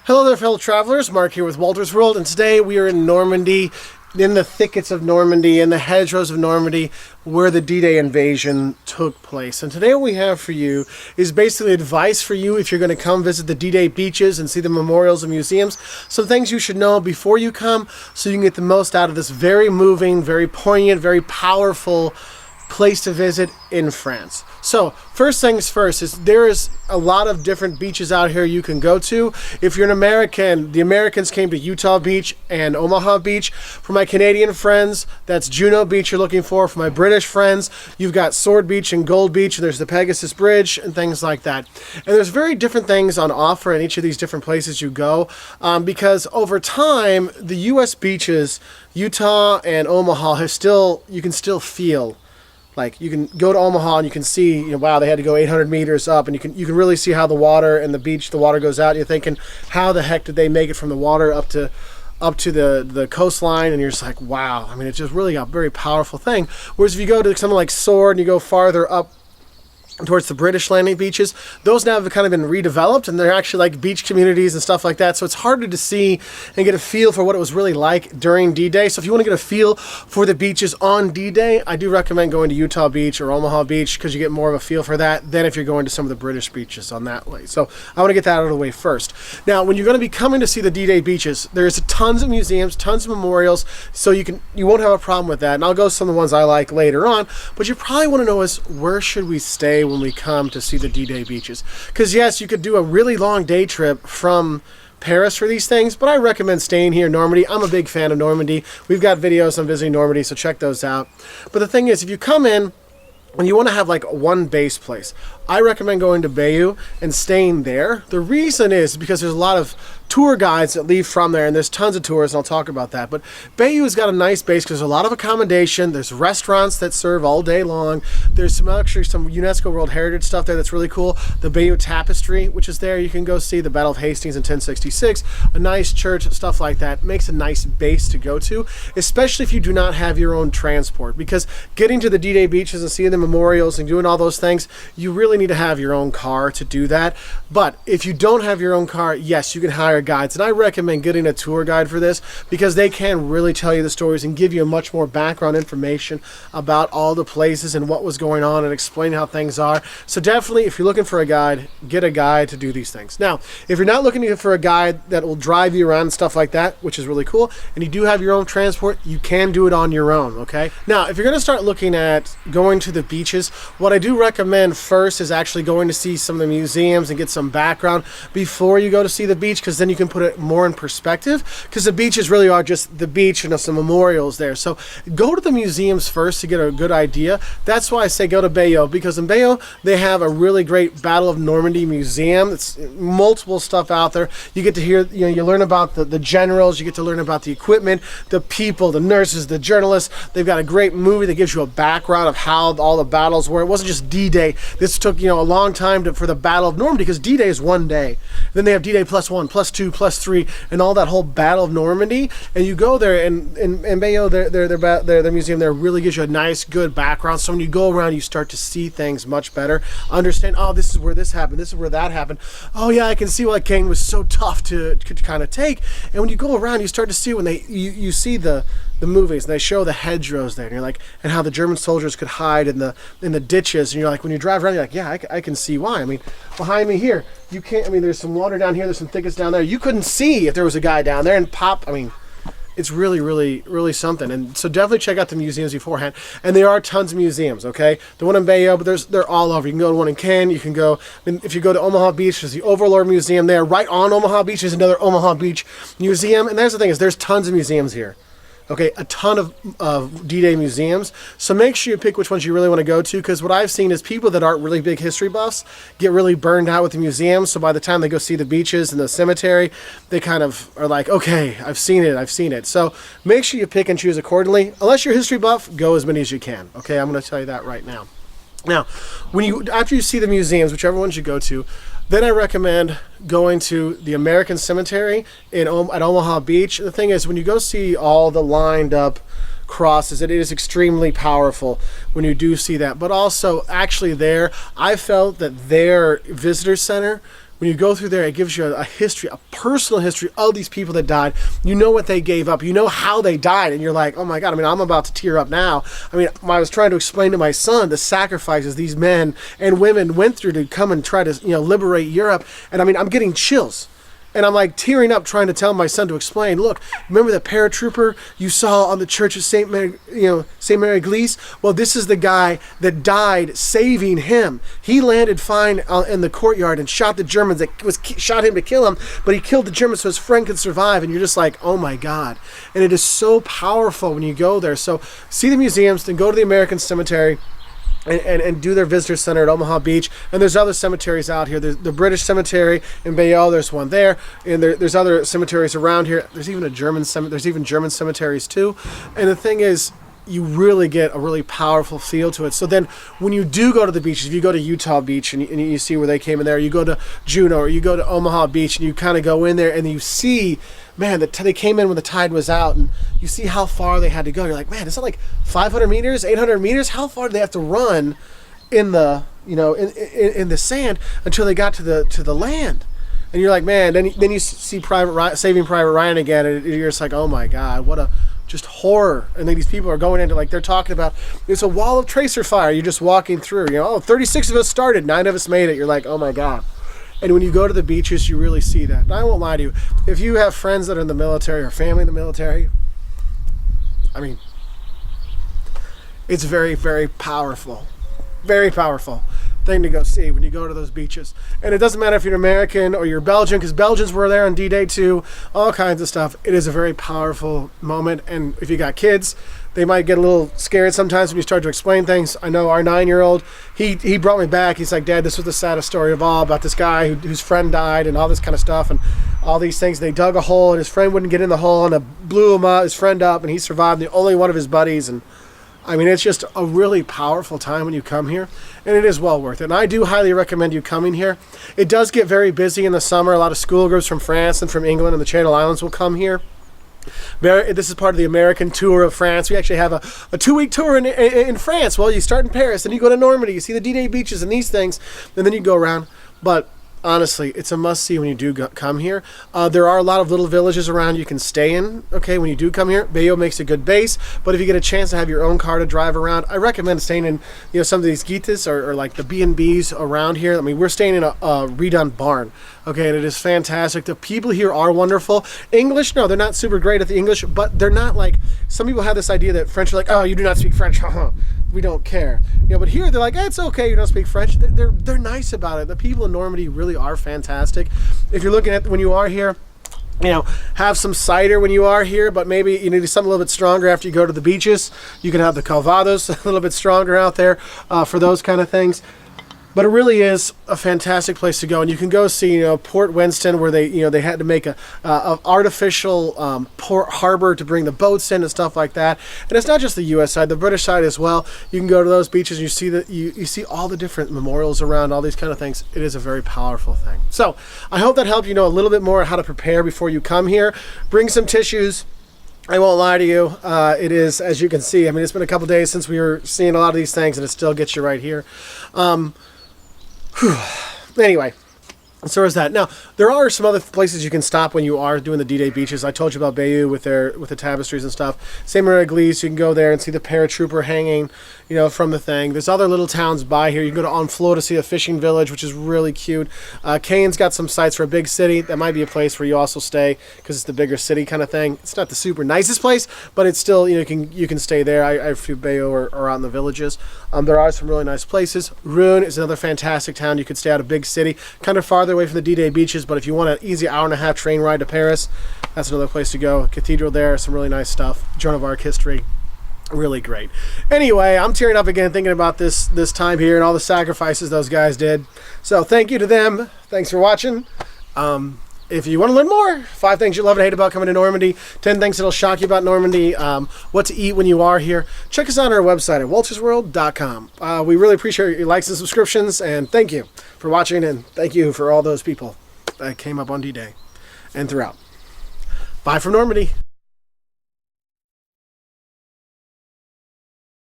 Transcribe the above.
Hello there, fellow travelers. Mark here with Wolters World, and today we are in Normandy, in the thickets of Normandy, in the hedgerows of Normandy, where the D-Day invasion took place. And today what we have for you is basically advice for you if you're going to come visit the D-Day beaches and see the memorials and museums. Some things you should know before you come so you can get the most out of this very moving, very poignant, very powerful place to visit in France. So first things first is there is a lot of different beaches out here you can go to. If you're an American, the Americans came to Utah Beach and Omaha Beach. For my Canadian friends, that's Juno Beach you're looking for. For my British friends, you've got Sword Beach and Gold Beach, and there's the Pegasus Bridge and things like that. And there's very different things on offer in each of these different places you go, because over time the U.S. beaches, Utah and Omaha, you can still feel. Like, you can go to Omaha and you can see, wow, they had to go 800 meters up, and you can really see how the water and the beach, the water goes out. And you're thinking, how the heck did they make it from the water up to the coastline? And you're just like, wow. I mean, it's just really a very powerful thing. Whereas if you go to something like Sword and you go farther up towards the British landing beaches, those now have kind of been redeveloped, and they're actually like beach communities and stuff like that, so it's harder to see and get a feel for what it was really like during D-Day. So if you want to get a feel for the beaches on D-Day, I do recommend going to Utah Beach or Omaha Beach, because you get more of a feel for that than if you're going to some of the British beaches on that way. So I want to get that out of the way first. Now, when you're going to be coming to see the D-Day beaches, there's tons of museums, tons of memorials, so you won't have a problem with that, and I'll go some of the ones I like later on. But you probably want to know is, where should we stay when we come to see the D-Day beaches? Because yes, you could do a really long day trip from Paris for these things, but I recommend staying here in Normandy. I'm a big fan of Normandy. We've got videos on visiting Normandy, so check those out. But the thing is, if you come in and you want to have like one base place, I recommend going to Bayeux and staying there. The reason is because there's a lot of tour guides that leave from there, and there's tons of tours, and I'll talk about that. But Bayeux has got a nice base because there's a lot of accommodation. There's restaurants that serve all day long. There's some UNESCO World Heritage stuff there that's really cool. The Bayeux Tapestry, which is there, you can go see the Battle of Hastings in 1066. A nice church, stuff like that. Makes a nice base to go to, especially if you do not have your own transport, because getting to the D-Day beaches and seeing the memorials and doing all those things, you really need to have your own car to do that. But if you don't have your own car, yes, you can hire guides, and I recommend getting a tour guide for this, because they can really tell you the stories and give you much more background information about all the places and what was going on, and explain how things are. So definitely, if you're looking for a guide, get a guide to do these things. Now, if you're not looking for a guide that will drive you around and stuff like that, which is really cool, and you do have your own transport, you can do it on your own, okay? Now, if you're going to start looking at going to the beaches, what I do recommend first is actually going to see some of the museums and get some background before you go to see the beach, because then you can put it more in perspective, because the beaches really are just the beach and some memorials there. So go to the museums first to get a good idea. That's why I say go to Bayeux, because in Bayeux they have a really great Battle of Normandy museum. It's multiple stuff out there. You get to hear, you learn about the generals, you get to learn about the equipment, the people, the nurses, the journalists. They've got a great movie that gives you a background of how all the battles were. It wasn't just D-Day. This took a long time for the Battle of Normandy, because D-Day is one day. Then they have D-Day +1, +2, +3, and all that whole Battle of Normandy. And you go there, and Bayeux, their museum there really gives you a nice, good background. So when you go around, you start to see things much better. Understand, oh, this is where this happened. This is where that happened. Oh yeah, I can see why King was so tough to kind of take. And when you go around, you start to see when you see the movies, and they show the hedgerows there, and you're like, and how the German soldiers could hide in the ditches, and you're like, when you drive around, you're like, yeah, I can see why. I mean, behind me here, you can't, I mean, there's some water down here, there's some thickets down there. You couldn't see if there was a guy down there, and pop, I mean, it's really, really, really something. And so definitely check out the museums beforehand. And there are tons of museums, okay? The one in Bayeux, but they're all over. You can go to one in Cannes. You can go, I mean, if you go to Omaha Beach, there's the Overlord Museum there. Right on Omaha Beach is another Omaha Beach museum. And there's the thing is, there's tons of museums here. Okay, a ton of D-Day museums. So make sure you pick which ones you really want to go to, because what I've seen is people that aren't really big history buffs get really burned out with the museums. So by the time they go see the beaches and the cemetery, they kind of are like, okay, I've seen it. So make sure you pick and choose accordingly. Unless you're a history buff, go as many as you can. Okay, I'm going to tell you that right now. Now, after you see the museums, whichever ones you go to, then I recommend going to the American Cemetery at Omaha Beach. The thing is, when you go see all the lined up crosses, it is extremely powerful when you do see that. But also, actually there, I felt that their visitor center when you go through there, it gives you a history, a personal history of these people that died. You know what they gave up. You know how they died. And you're like, oh my God, I mean, I'm about to tear up now. I mean, I was trying to explain to my son the sacrifices these men and women went through to come and try to, liberate Europe. And I mean, I'm getting chills. And I'm like tearing up trying to tell my son to explain, look, remember the paratrooper you saw on the church of St. Mary, St. Mary Église? Well, this is the guy that died saving him. He landed fine in the courtyard and shot the Germans that shot him to kill him, but he killed the Germans so his friend could survive. And you're just like, oh my God. And it is so powerful when you go there. So see the museums, then go to the American Cemetery. And do their visitor center at Omaha Beach. And there's other cemeteries out here. There's the British Cemetery in Bayeux. There's one there. And there's other cemeteries around here. There's even there's even German cemeteries too. And the thing is, you really get a really powerful feel to it. So then when you do go to the beaches, if you go to Utah Beach and you see where they came in there, you go to Juno or you go to Omaha Beach and you kind of go in there and you see, man, they came in when the tide was out and you see how far they had to go. You're like, man, is that like 500 meters, 800 meters? How far do they have to run in the, in the sand until they got to the land? And you're like, man, then you see Saving Private Ryan again and you're just like, oh my God, what a just horror. And then these people are going into, like, they're talking about, it's a wall of tracer fire you're just walking through. 36 of us started, 9 of us made it. You're like, oh my God. And when you go to the beaches, you really see that. And I won't lie to you, if you have friends that are in the military or family in the military, I mean, it's very, very powerful. Very powerful thing to go see when you go to those beaches. And it doesn't matter if you're American or you're Belgian, because Belgians were there on D-Day too, all kinds of stuff. It is a very powerful moment. And if you got kids, they might get a little scared sometimes when you start to explain things. I know our 9-year-old, he brought me back. He's like, Dad, this was the saddest story of all, about this guy whose friend died and all this kind of stuff and all these things. They dug a hole and his friend wouldn't get in the hole and it blew his friend up and he survived, the only one of his buddies. And I mean, it's just a really powerful time when you come here, and it is well worth it. And I do highly recommend you coming here. It does get very busy in the summer. A lot of school groups from France and from England and the Channel Islands will come here. This is part of the American tour of France. We actually have a 2-week tour in France. Well, you start in Paris, then you go to Normandy, you see the D-Day beaches and these things, and then you go around. But honestly, it's a must-see when you do come here. There are a lot of little villages around you can stay in, okay, when you do come here. Bayeux makes a good base, but if you get a chance to have your own car to drive around, I recommend staying in, some of these guitas or like the B&Bs around here. I mean, we're staying in a redone barn, okay, and it is fantastic. The people here are wonderful. English, no, they're not super great at the English, but they're not like, some people have this idea that French are like, oh, you do not speak French, we don't care. But here they're like, it's okay, you don't speak French. They're nice about it. The people in Normandy really are fantastic. If you're looking at when you are here, have some cider when you are here, but maybe you need something a little bit stronger after you go to the beaches. You can have the Calvados a little bit stronger out there for those kind of things. But it really is a fantastic place to go, and you can go see, Port Winston, where they had to make a artificial port harbor to bring the boats in and stuff like that. And it's not just the U.S. side, the British side as well. You can go to those beaches, and you see that you see all the different memorials around, all these kind of things. It is a very powerful thing. So I hope that helped you know a little bit more how to prepare before you come here. Bring some tissues. I won't lie to you. It is, as you can see, I mean, it's been a couple days since we were seeing a lot of these things, and it still gets you right here. Anyway, so is that. Now, there are some other places you can stop when you are doing the D-Day beaches. I told you about Bayeux with the tapestries and stuff. St. Mary Église, you can go there and see the paratrooper hanging, from the thing. There's other little towns by here. You can go to Honfleur to see a fishing village, which is really cute. Caine's got some sites for a big city. That might be a place where you also stay because it's the bigger city kind of thing. It's not the super nicest place, but it's still, you can stay there. I feel Bayeux or out in the villages. There are some really nice places. Rouen is another fantastic town. You could stay out of big city, kind of farther away from the D-Day beaches, but if you want an easy hour-and-a-half train ride to Paris, that's another place to go. Cathedral there, some really nice stuff. Joan of Arc history. Really great. Anyway, I'm tearing up again thinking about this time here and all the sacrifices those guys did. So thank you to them. Thanks for watching. If you want to learn more, 5 things you love and hate about coming to Normandy, 10 things that'll shock you about Normandy, what to eat when you are here, check us out on our website at woltersworld.com. We really appreciate your likes and subscriptions, and thank you for watching, and thank you for all those people that came up on D-Day and throughout. Bye from Normandy.